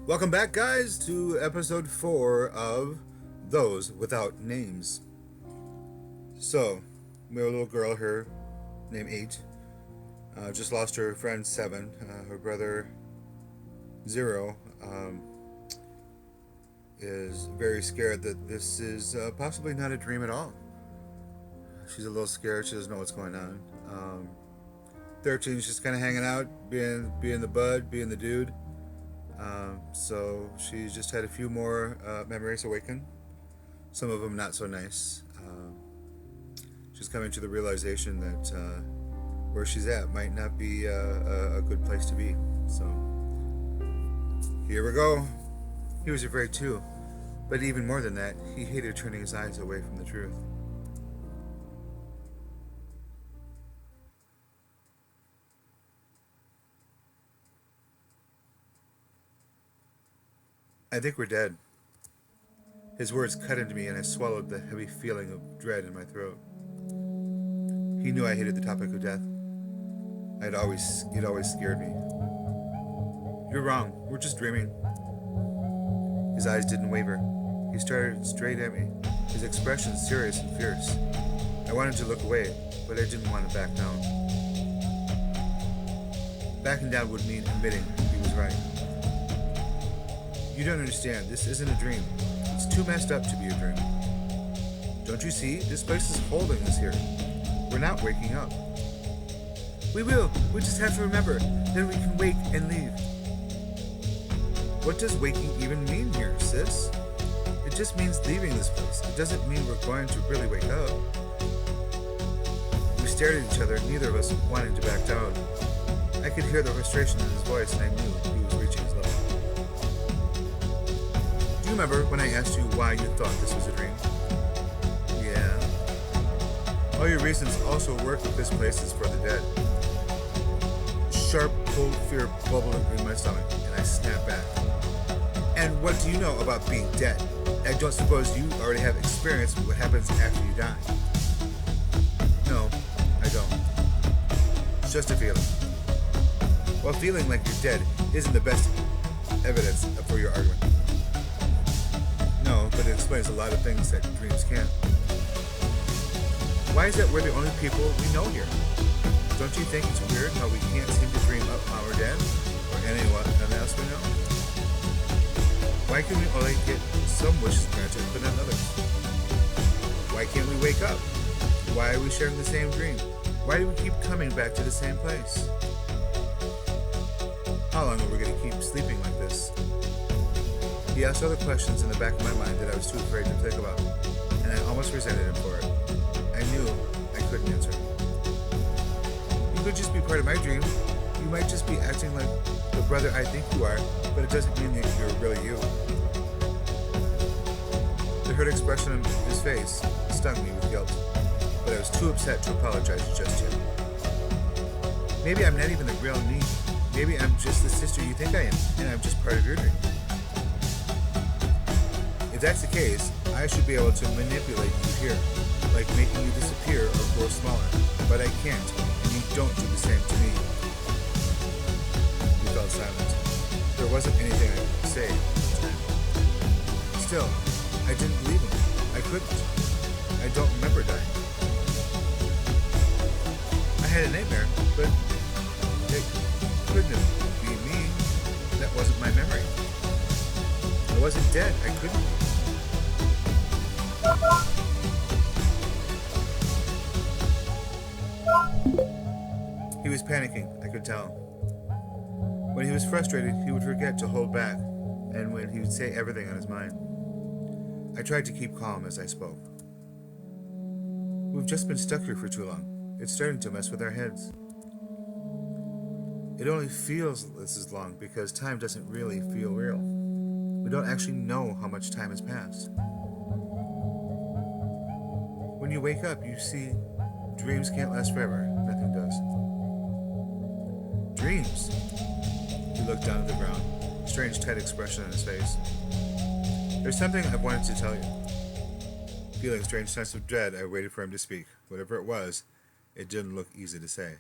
Welcome back, guys, to episode 4 of Those Without Names. So, we have a little girl here named 8. Just lost her friend 7. Her brother 0 is very scared that this is possibly not a dream at all. She's a little scared. She doesn't know what's going on. 13 is just kind of hanging out, being the bud, being the dude. So she's just had a few more memories awaken. Some of them not so nice. She's coming to the realization that where she's at might not be a good place to be. So here we go. He was afraid too, but even more than that, he hated turning his eyes away from the truth. I think we're dead. His words cut into me, and I swallowed the heavy feeling of dread in my throat. He knew I hated the topic of death. It always scared me. You're wrong. We're just dreaming. His eyes didn't waver. He stared straight at me, his expression serious and fierce. I wanted to look away, but I didn't want to back down. Backing down would mean admitting he was right. You don't understand. This isn't a dream. It's too messed up to be a dream. Don't you see? This place is holding us here. We're not waking up. We will. We just have to remember. Then we can wake and leave. What does waking even mean here, sis? It just means leaving this place. It doesn't mean we're going to really wake up. We stared at each other, neither of us wanting to back down. I could hear the frustration in his voice, and I knew he was reaching his limit. Do you remember when I asked you why you thought this was a dream? Yeah. All your reasons also work if this place is for the dead. Sharp, cold fear bubbled in my stomach, and I snapped back. And what do you know about being dead? I don't suppose you already have experience with what happens after you die. No, I don't. It's just a feeling. Well, feeling like you're dead isn't the best evidence for your argument. No, but it explains a lot of things that dreams can't. Why is that we're the only people we know here? Don't you think it's weird how we can't seem to dream up our dead or anyone else we know? Why can we only get some wishes granted but not others? Why can't we wake up? Why are we sharing the same dream? Why do we keep coming back to the same place? How long are we going to keep sleeping like this? He asked other questions in the back of my mind that I was too afraid to think about, and I almost resented him for it. I knew I couldn't answer. You could just be part of my dream. You might just be acting like the brother I think you are, but it doesn't mean that you're really you. The hurt expression on his face stung me with guilt, but I was too upset to apologize just yet. Maybe I'm not even the real me. Maybe I'm just the sister you think I am, and I'm just part of your dream. If that's the case, I should be able to manipulate you here, like making you disappear or grow smaller, but I can't, and you don't do the same to me. We fell silent. There wasn't anything I could say at the time. Still, I didn't believe him. I couldn't. I don't remember dying. I had a nightmare, but it couldn't be me. That wasn't my memory. I wasn't dead. I couldn't be. He was panicking, I could tell. When he was frustrated, he would forget to hold back, and when he would say everything on his mind. I tried to keep calm as I spoke. We've just been stuck here for too long. It's starting to mess with our heads. It only feels this is long because time doesn't really feel real. We don't actually know how much time has passed. When you wake up, you see dreams can't last forever. Nothing does. Dreams. He looked down at the ground, strange tight expression on his face. There's something I've wanted to tell you. Feeling a strange sense of dread, I waited for him to speak. Whatever it was, it didn't look easy to say.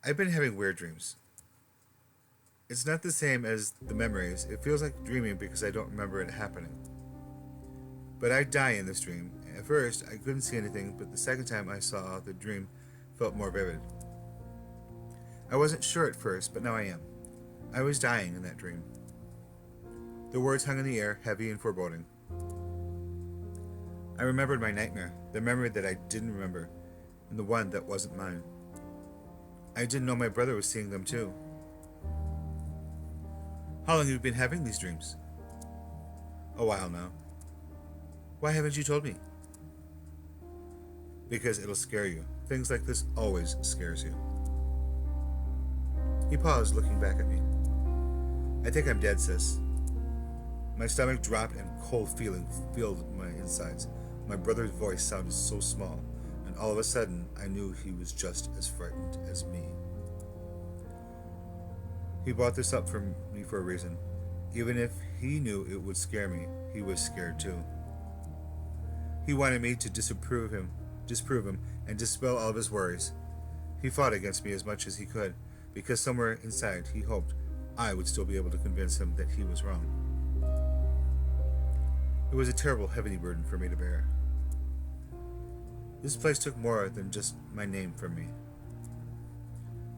I've been having weird dreams. It's not the same as the memories. It feels like dreaming because I don't remember it happening. But I die in this dream. At first, I couldn't see anything, but the second time I saw the dream felt more vivid. I wasn't sure at first, but now I am. I was dying in that dream. The words hung in the air, heavy and foreboding. I remembered my nightmare, the memory that I didn't remember, and the one that wasn't mine. I didn't know my brother was seeing them too. How long have you been having these dreams? A while now. Why haven't you told me? Because it'll scare you. Things like this always scares you. He paused, looking back at me. I think I'm dead, sis. My stomach dropped and cold feeling filled my insides. My brother's voice sounded so small, and all of a sudden I knew he was just as frightened as me. He brought this up for me for a reason. Even if he knew it would scare me, he was scared too. He wanted me to disprove him, and dispel all of his worries. He fought against me as much as he could, because somewhere inside he hoped I would still be able to convince him that he was wrong. It was a terrible, heavy burden for me to bear. This place took more than just my name from me.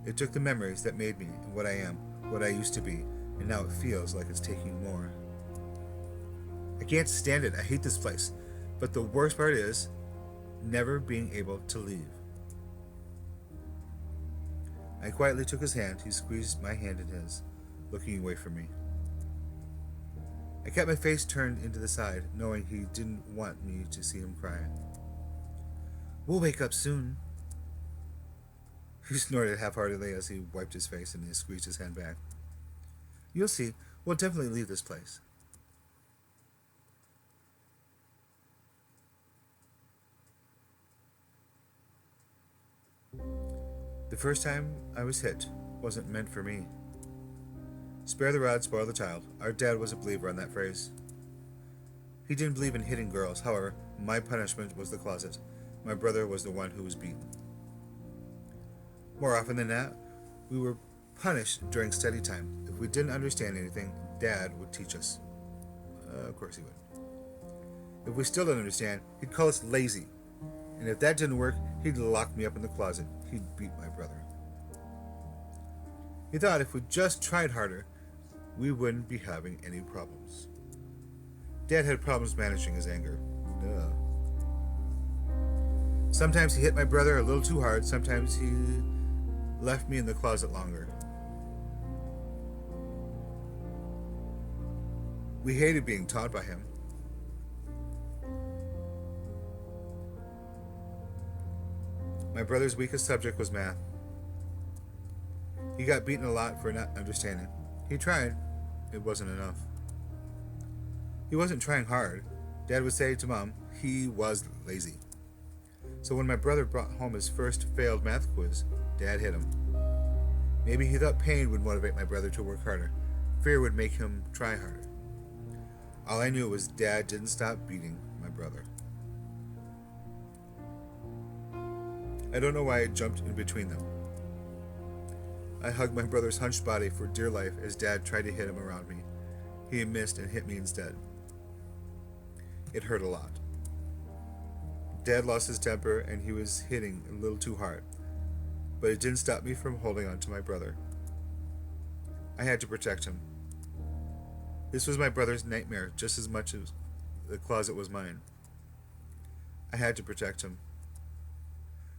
It took the memories that made me and what I am, what I used to be, and now it feels like it's taking more. I can't stand it. I hate this place. But the worst part is never being able to leave. I quietly took his hand. He squeezed my hand in his, looking away from me. I kept my face turned into the side, knowing he didn't want me to see him cry. We'll wake up soon. He snorted half-heartedly as he wiped his face and he squeezed his hand back. You'll see. We'll definitely leave this place. The first time I was hit wasn't meant for me. Spare the rod, spoil the child. Our dad was a believer on that phrase. He didn't believe in hitting girls. However, my punishment was the closet. My brother was the one who was beaten. More often than not, we were punished during study time. If we didn't understand anything, Dad would teach us. Of course he would. If we still didn't understand, he'd call us lazy. And if that didn't work, he'd lock me up in the closet. He'd beat my brother. He thought if we just tried harder, we wouldn't be having any problems. Dad had problems managing his anger. Duh. Sometimes he hit my brother a little too hard. Sometimes he left me in the closet longer. We hated being taught by him. My brother's weakest subject was math. He got beaten a lot for not understanding. He tried. It wasn't enough. He wasn't trying hard. Dad would say to Mom, he was lazy. So when my brother brought home his first failed math quiz, Dad hit him. Maybe he thought pain would motivate my brother to work harder. Fear would make him try harder. All I knew was Dad didn't stop beating my brother. I don't know why I jumped in between them. I hugged my brother's hunched body for dear life as Dad tried to hit him around me. He missed and hit me instead. It hurt a lot. Dad lost his temper and he was hitting a little too hard, but it didn't stop me from holding on to my brother. I had to protect him. This was my brother's nightmare just as much as the closet was mine. I had to protect him.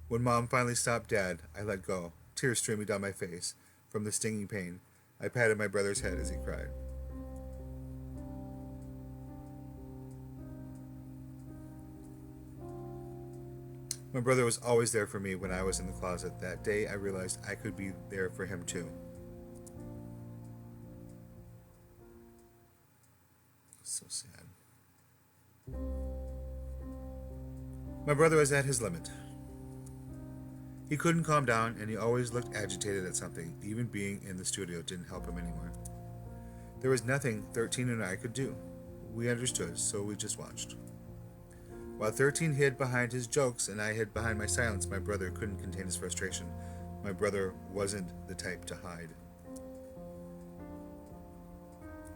When Mom finally stopped Dad, I let go, tears streaming down my face from the stinging pain. I patted my brother's head as he cried. My brother was always there for me when I was in the closet. That day I realized I could be there for him too. So sad. My brother was at his limit. He couldn't calm down and he always looked agitated at something. Even being in the studio didn't help him anymore. There was nothing 13 and I could do. We understood, so we just watched. While 13 hid behind his jokes and I hid behind my silence, my brother couldn't contain his frustration. My brother wasn't the type to hide.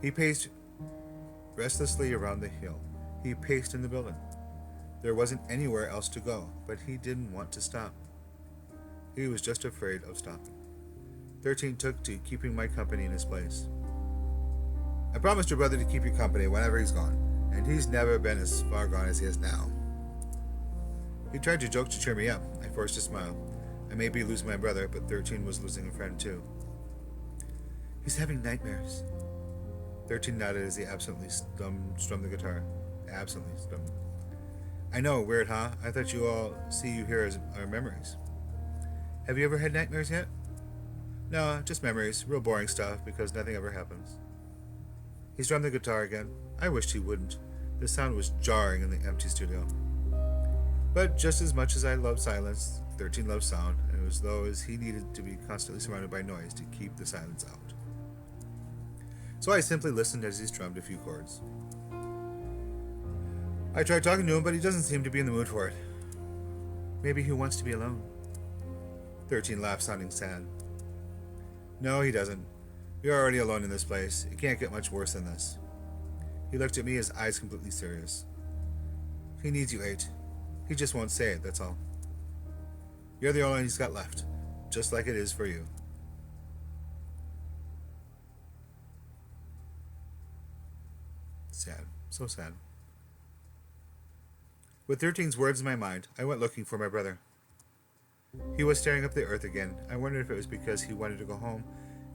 He paced restlessly around the hill. He paced in the building. There wasn't anywhere else to go, but he didn't want to stop. He was just afraid of stopping. 13 took to keeping my company in his place. I promised your brother to keep you company whenever he's gone, and he's never been as far gone as he is now. He tried to joke to cheer me up. I forced a smile. I may be losing my brother, but 13 was losing a friend too. He's having nightmares. 13 nodded as he absently strummed the guitar. Absently strummed. I know, weird, huh? I thought you all see you here as our memories. Have you ever had nightmares yet? No, just memories. Real boring stuff because nothing ever happens. He strummed the guitar again. I wished he wouldn't. The sound was jarring in the empty studio. But just as much as I loved silence, 13 loved sound, and it was though as he needed to be constantly surrounded by noise to keep the silence out. So I simply listened as he strummed a few chords. I tried talking to him, but he doesn't seem to be in the mood for it. Maybe he wants to be alone. 13 laughed, sounding sad. No, he doesn't. You're already alone in this place. It can't get much worse than this. He looked at me, his eyes completely serious. He needs you, 8. He just won't say it, that's all. You're the only one he's got left, just like it is for you. Sad. So sad. With 13's words in my mind, I went looking for my brother. He was staring up the earth again. I wondered if it was because he wanted to go home,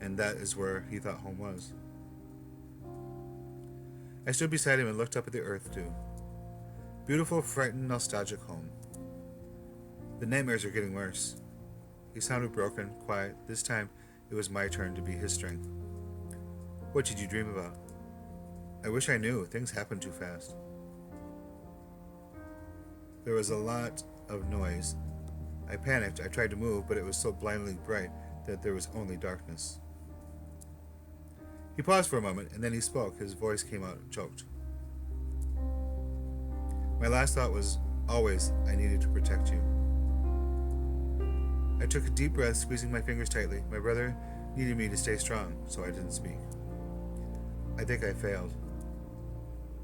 and that is where he thought home was. I stood beside him and looked up at the earth, too. Beautiful, frightened, nostalgic home. The nightmares are getting worse. He sounded broken, quiet. This time, it was my turn to be his strength. What did you dream about? I wish I knew. Things happen too fast. There was a lot of noise. I panicked. I tried to move, but it was so blindingly bright that there was only darkness. He paused for a moment, and then he spoke. His voice came out choked. My last thought was, always, I needed to protect you. I took a deep breath, squeezing my fingers tightly. My brother needed me to stay strong, so I didn't speak. I think I failed.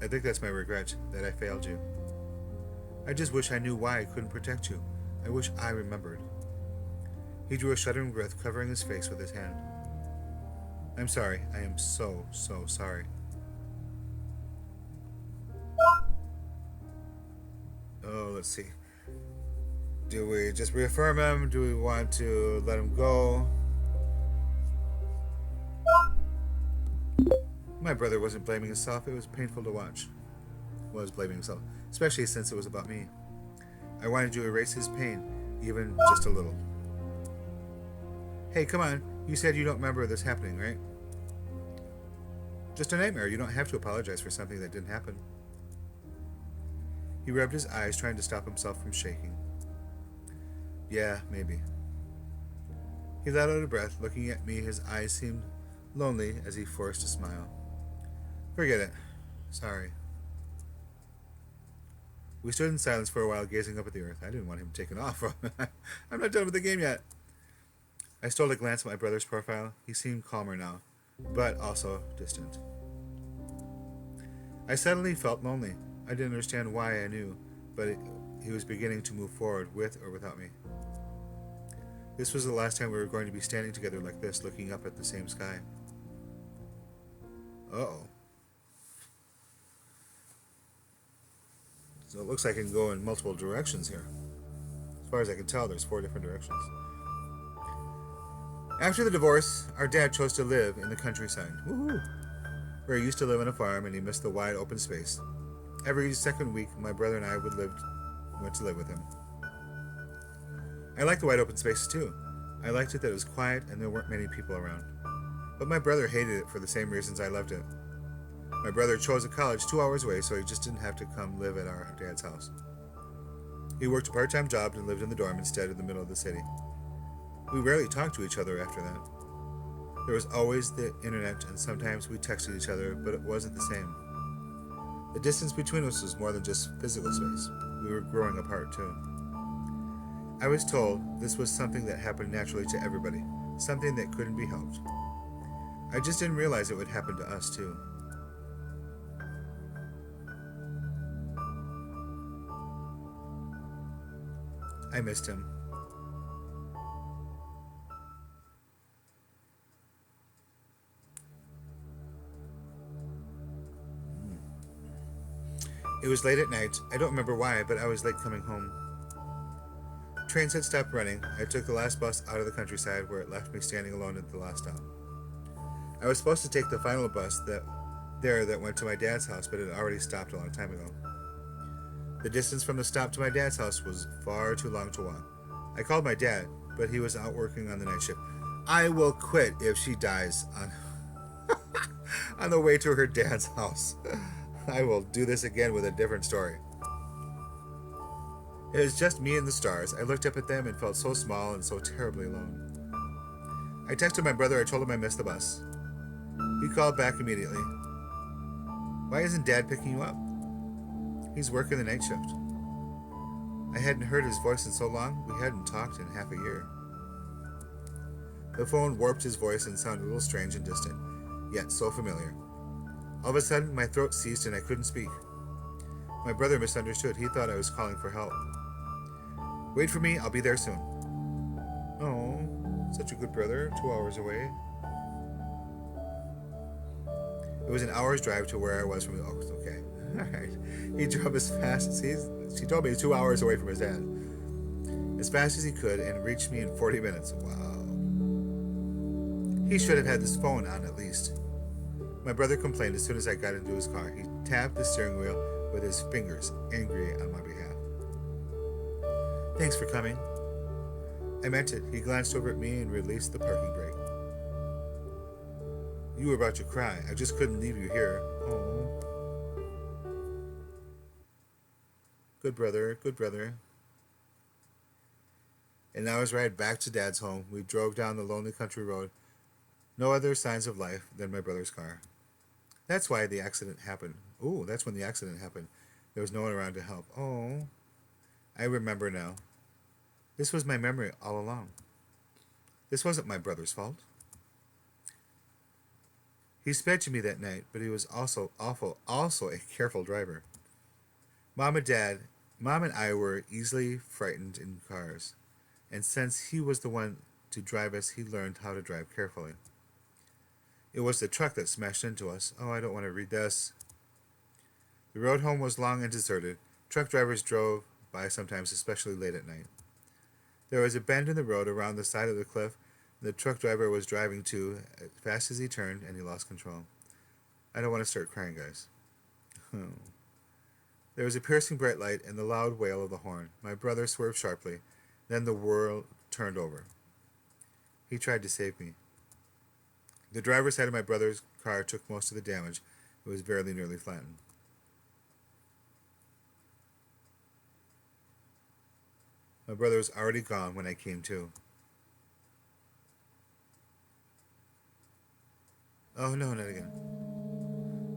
I think that's my regret, that I failed you. I just wish I knew why I couldn't protect you. I wish I remembered. He drew a shuddering breath, covering his face with his hand. I'm sorry. I am so, so sorry. Oh, let's see. Do we just reaffirm him? Do we want to let him go? My brother wasn't blaming himself. It was painful to watch. Was blaming himself, especially since it was about me. I wanted to erase his pain, even just a little. Hey, come on. You said you don't remember this happening, right? Just a nightmare. You don't have to apologize for something that didn't happen. He rubbed his eyes, trying to stop himself from shaking. Yeah, maybe. He let out a breath, looking at me. His eyes seemed lonely as he forced a smile. Forget it. Sorry. We stood in silence for a while, gazing up at the earth. I didn't want him taken off. I'm not done with the game yet. I stole a glance at my brother's profile. He seemed calmer now, but also distant. I suddenly felt lonely. I didn't understand why I knew, but he was beginning to move forward with or without me. This was the last time we were going to be standing together like this, looking up at the same sky. Uh-oh. So it looks like I can go in multiple directions here. As far as I can tell, there's 4 different directions. After the divorce, our dad chose to live in the countryside. Woohoo! Where he used to live on a farm and he missed the wide open space. Every second week, my brother and I went to live with him. I liked the wide open spaces too. I liked it that it was quiet and there weren't many people around. But my brother hated it for the same reasons I loved it. My brother chose a college 2 hours away, so he just didn't have to come live at our dad's house. He worked a part-time job and lived in the dorm instead of the middle of the city. We rarely talked to each other after that. There was always the internet, and sometimes we texted each other, but it wasn't the same. The distance between us was more than just physical space. We were growing apart, too. I was told this was something that happened naturally to everybody, something that couldn't be helped. I just didn't realize it would happen to us, too. I missed him. It was late at night. I don't remember why, but I was late coming home. Trains had stopped running. I took the last bus out of the countryside where it left me standing alone at the last stop. I was supposed to take the final bus that went to my dad's house, but it had already stopped a long time ago. The distance from the stop to my dad's house was far too long to walk. I called my dad, but he was out working on the night shift. I will quit if she dies on the way to her dad's house. I will do this again with a different story. It was just me and the stars. I looked up at them and felt so small and so terribly alone. I texted my brother. I told him I missed the bus. He called back immediately. Why isn't Dad picking you up? He's working the night shift. I hadn't heard his voice in so long. We hadn't talked in half a year. The phone warped his voice and sounded a little strange and distant, yet so familiar. All of a sudden, my throat seized and I couldn't speak. My brother misunderstood. He thought I was calling for help. Wait for me, I'll be there soon. Oh, such a good brother, 2 hours away. It was an hour's drive to where I was from. Oh, okay. All right. He drove as fast as she told me he's 2 hours away from his dad. As fast as he could and reached me in 40 minutes. Wow. He should have had his phone on at least. My brother complained as soon as I got into his car. He tapped the steering wheel with his fingers, angry on my behalf. Thanks for coming. I meant it. He glanced over at me and released the parking brake. You were about to cry. I just couldn't leave you here. Oh. Good brother, good brother. And now his ride back to Dad's home. We drove down the lonely country road. No other signs of life than my brother's car. That's why the accident happened. Oh, that's when the accident happened. There was no one around to help. Oh, I remember now. This was my memory all along. This wasn't my brother's fault. He sped to me that night, but he was also a careful driver. Mom and I were easily frightened in cars, and since he was the one to drive us, he learned how to drive carefully. It was the truck that smashed into us. Oh, I don't want to read this. The road home was long and deserted. Truck drivers drove by sometimes, especially late at night. There was a bend in the road around the side of the cliff. The truck driver was driving too, as fast as he turned, and he lost control. I don't want to start crying, guys. Oh. There was a piercing bright light and the loud wail of the horn. My brother swerved sharply. Then the world turned over. He tried to save me. The driver's side of my brother's car took most of the damage. It was very nearly flattened. My brother was already gone when I came to. Oh, no, not again.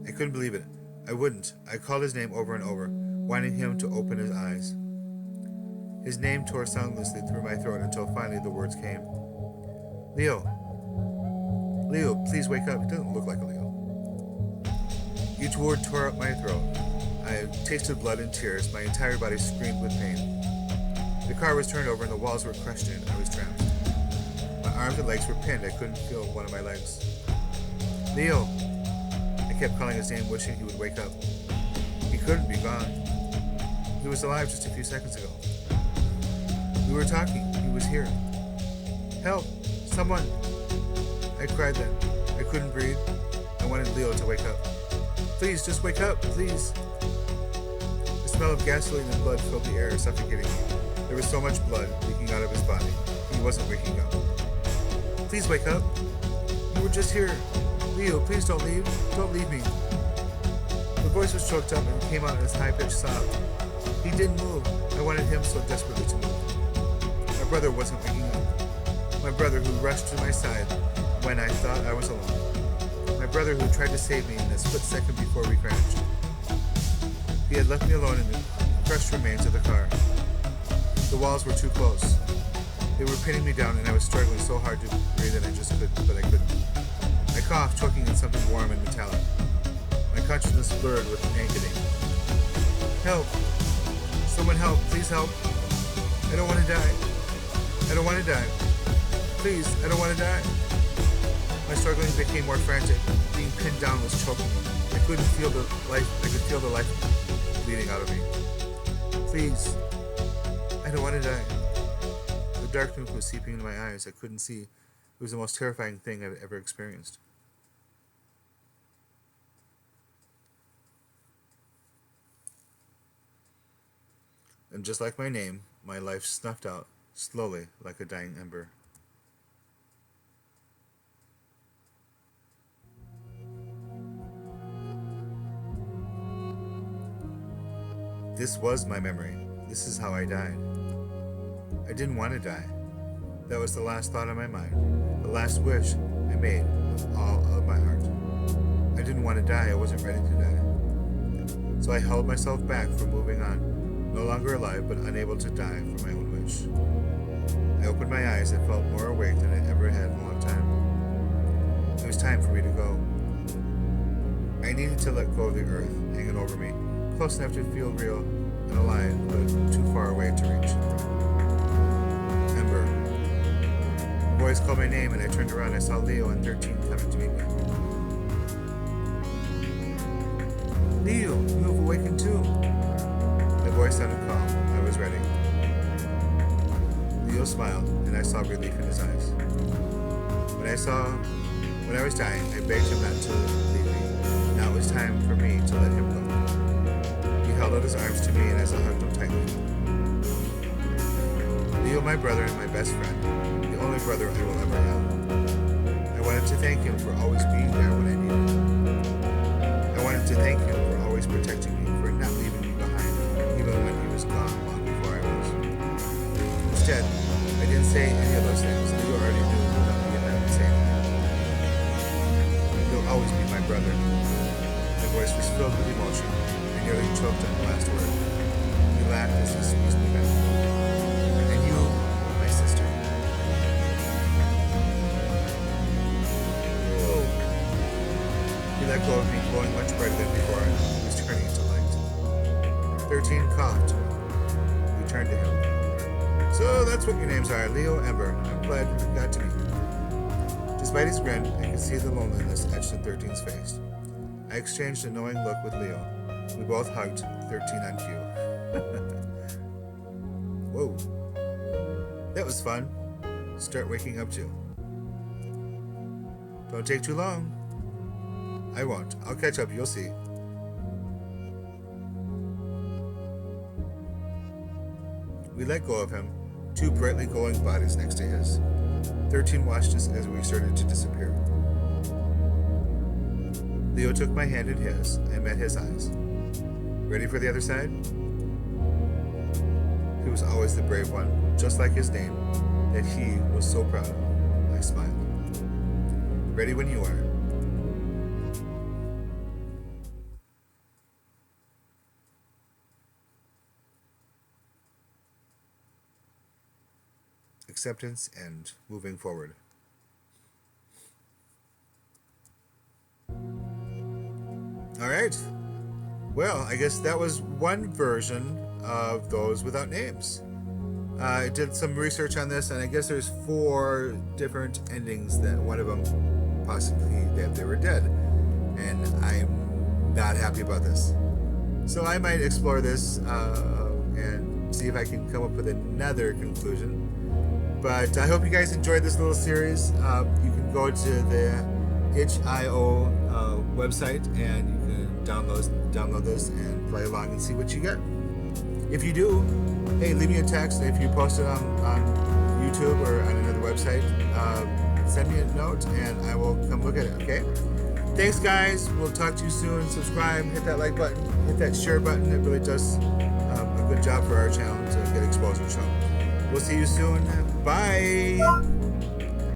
I couldn't believe it. I wouldn't. I called his name over and over, wanting him to open his eyes. His name tore soundlessly through my throat until finally the words came. Leo. Leo, please wake up. It doesn't look like a Leo. Each word tore up my throat. I tasted blood and tears. My entire body screamed with pain. The car was turned over and the walls were crushed in. I was trapped. My arms and legs were pinned. I couldn't feel one of my legs. Leo! I kept calling his name, wishing he would wake up. He couldn't be gone. He was alive just a few seconds ago. We were talking. He was here. Help! Someone! I cried then. I couldn't breathe. I wanted Leo to wake up. Please, just wake up, please. The smell of gasoline and blood filled the air, suffocating me. There was so much blood leaking out of his body. He wasn't waking up. Please wake up. You were just here. Leo, please don't leave. Don't leave me. The voice was choked up and came out in his high-pitched sob. He didn't move. I wanted him so desperately to move. My brother wasn't waking up. My brother who rushed to my side when I thought I was alone. My brother who tried to save me in a split second before we crashed. He had left me alone in the crushed remains of the car. The walls were too close. They were pinning me down and I was struggling so hard to breathe that I couldn't. I coughed, choking on something warm and metallic. My consciousness blurred with agony. Help! Someone help! Please help! I don't want to die. I don't want to die. Please, I don't want to die. My struggling became more frantic. Being pinned down was choking me. I couldn't feel the life. I could feel the life bleeding out of me. Please, I don't want to die. The darkness was seeping into my eyes. I couldn't see. It was the most terrifying thing I've ever experienced. And just like my name, my life snuffed out slowly like a dying ember. This was my memory. This is how I died. I didn't want to die. That was the last thought on my mind, the last wish I made with all of my heart. I didn't want to die. I wasn't ready to die. So I held myself back from moving on, no longer alive but unable to die for my own wish. I opened my eyes and felt more awake than I ever had in a long time. It was time for me to go. I needed to let go of the earth hanging over me, close enough to feel real and alive, but too far away to reach. Ember. The voice called my name and I turned around. I saw Leo and 13 coming to meet me. Leo, you have awakened too. The voice sounded calm. I was ready. Leo smiled and I saw relief in his eyes. When I was dying, I begged him not to leave me. Now it was time for me to let him go. He held out his arms to me and as I hugged him tightly. Leo, my brother and my best friend, the only brother I will ever have. I wanted to thank him for always being there when I needed him. I wanted to thank him for always protecting me, for not leaving me behind, even when he was gone long before I was. Instead, I didn't say any of those things. Leo already knew without me even saying them. You'll always be my brother. My voice was filled with emotion. I nearly choked on the last word. He laughed as he squeezed me back. And you, my sister. Whoa. He let go of me, glowing much brighter than before. He was turning into light. 13 coughed. We turned to him. So that's what your names are, Leo, Ember. I'm glad we got to meet you. Despite his grin, I could see the loneliness etched in 13's face. I exchanged a knowing look with Leo. We both hugged, 13 on cue. Whoa. That was fun. Start waking up too. Don't take too long. I won't. I'll catch up, you'll see. We let go of him, two brightly glowing bodies next to his. 13 watched us as we started to disappear. Leo took my hand in his. I met his eyes. Ready for the other side? He was always the brave one, just like his name, that he was so proud of. I smiled. Ready when you are. Acceptance and moving forward. All right. Well, I guess that was one version of those without names. I did some research on this, and I guess there's 4 different endings. That one of them possibly that they were dead, and I'm not happy about this. So I might explore this and see if I can come up with another conclusion. But I hope you guys enjoyed this little series. You can go to the itch.io website and you can download this and play along and see what you get. If you do, hey, leave me a text. If you post it on YouTube or on another website, send me a note and I will come look at it, okay? Thanks, guys. We'll talk to you soon. Subscribe, hit that like button, hit that share button. It really does a good job for our channel to get exposure. So we'll see you soon. Bye.